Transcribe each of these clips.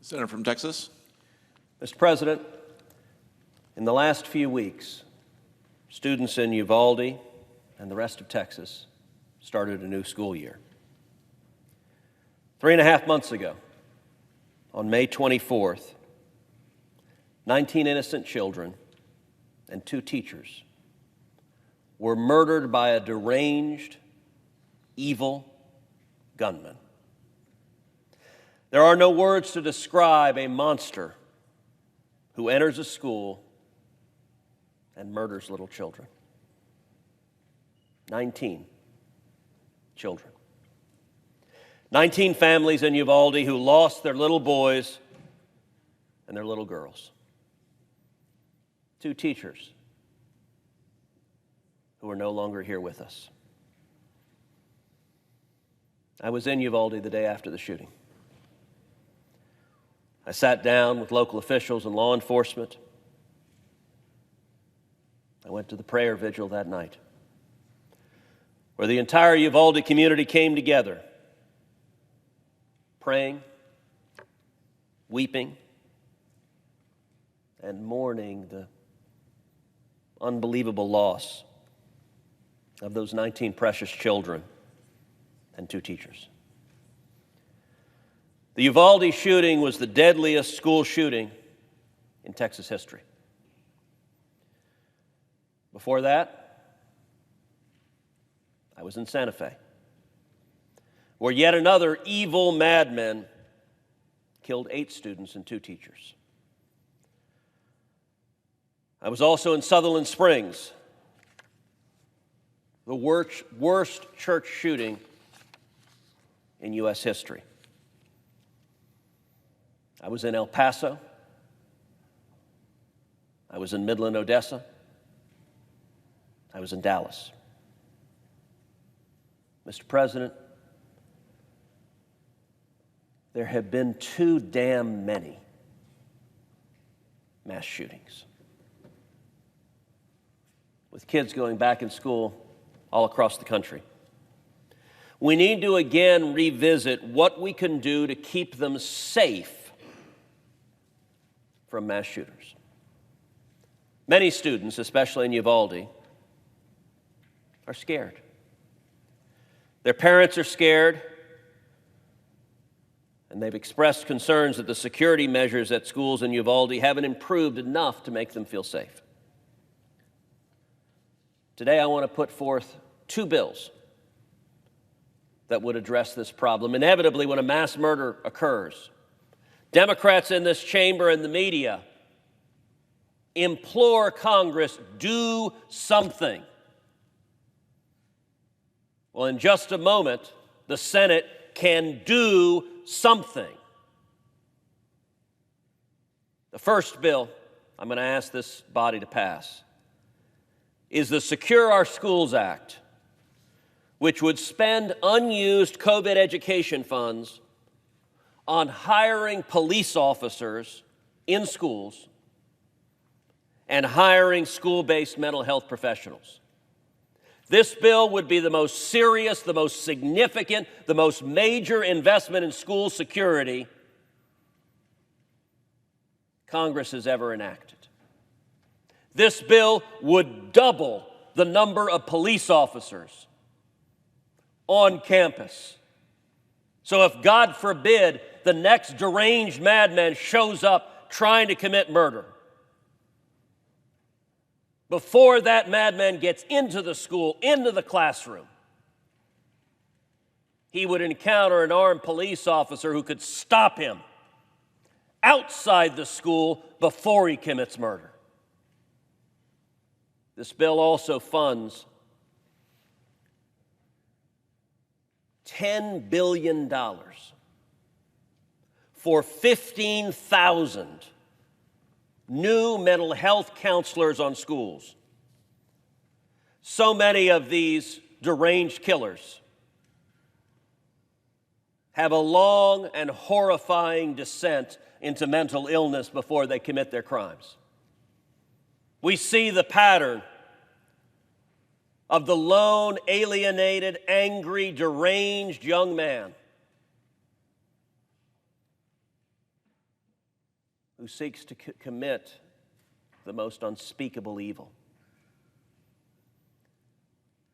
Senator from Texas. Mr. President, in the last few weeks, students in Uvalde and the rest of Texas started a new school year. 3.5 months ago, on May 24th, 19 innocent children and 2 teachers were murdered by a deranged, evil gunman. There are no words to describe a monster who enters a school and murders little children. 19 children. 19 families in Uvalde who lost their little boys and their little girls. 2 teachers who are no longer here with us. I was in Uvalde the day after the shooting. I sat down with local officials and law enforcement. I went to the prayer vigil that night, where the entire Uvalde community came together, praying, weeping, and mourning the unbelievable loss of those 19 precious children and 2 teachers. The Uvalde shooting was the deadliest school shooting in Texas history. Before that, I was in Santa Fe, where yet another evil madman killed 8 students and 2 teachers. I was also in Sutherland Springs, the worst church shooting in U.S. history. I was in El Paso. I was in Midland, Odessa. I was in Dallas. Mr. President, there have been too damn many mass shootings, with kids going back in school all across the country. We need to again revisit what we can do to keep them safe from mass shooters. Many students, especially in Uvalde, are scared. Their parents are scared, and they've expressed concerns that the security measures at schools in Uvalde haven't improved enough to make them feel safe. Today, I want to put forth 2 bills that would address this problem. Inevitably, when a mass murder occurs, Democrats in this chamber and the media implore Congress, do something. Well, in just a moment, the Senate can do something. The first bill I'm going to ask this body to pass is the Secure Our Schools Act, which would spend unused COVID education funds on hiring police officers in schools and hiring school-based mental health professionals. This bill would be the most serious, the most significant, the most major investment in school security Congress has ever enacted. This bill would double the number of police officers on campus. So if, God forbid, the next deranged madman shows up trying to commit murder, before that madman gets into the school, into the classroom, he would encounter an armed police officer who could stop him outside the school before he commits murder. This bill also funds $10 billion for 15,000 new mental health counselors on schools. So many of these deranged killers have a long and horrifying descent into mental illness before they commit their crimes. We see the pattern of the lone, alienated, angry, deranged young man who seeks to commit the most unspeakable evil.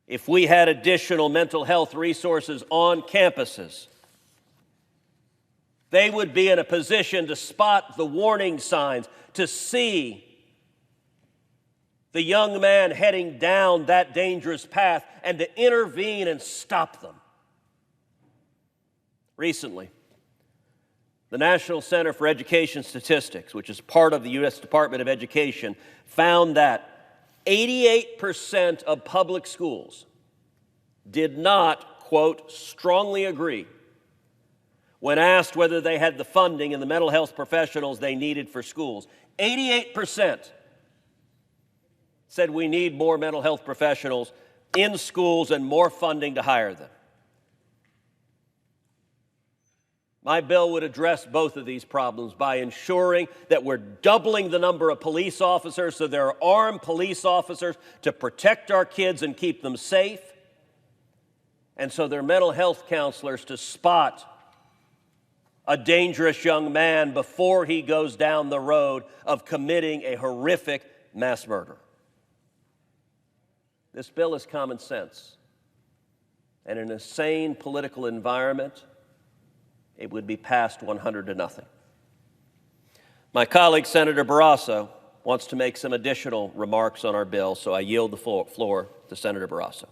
If we had additional mental health resources on campuses, they would be in a position to spot the warning signs, to see the young man heading down that dangerous path, and to intervene and stop them. Recently, the National Center for Education Statistics, which is part of the U.S. Department of Education, found that 88% of public schools did not, quote, strongly agree when asked whether they had the funding and the mental health professionals they needed for schools. 88% said we need more mental health professionals in schools and more funding to hire them. My bill would address both of these problems by ensuring that we're doubling the number of police officers so there are armed police officers to protect our kids and keep them safe, and so there are mental health counselors to spot a dangerous young man before he goes down the road of committing a horrific mass murder. This bill is common sense, and in a sane political environment, it would be passed 100-0. My colleague, Senator Barrasso, wants to make some additional remarks on our bill, so I yield the floor to Senator Barrasso.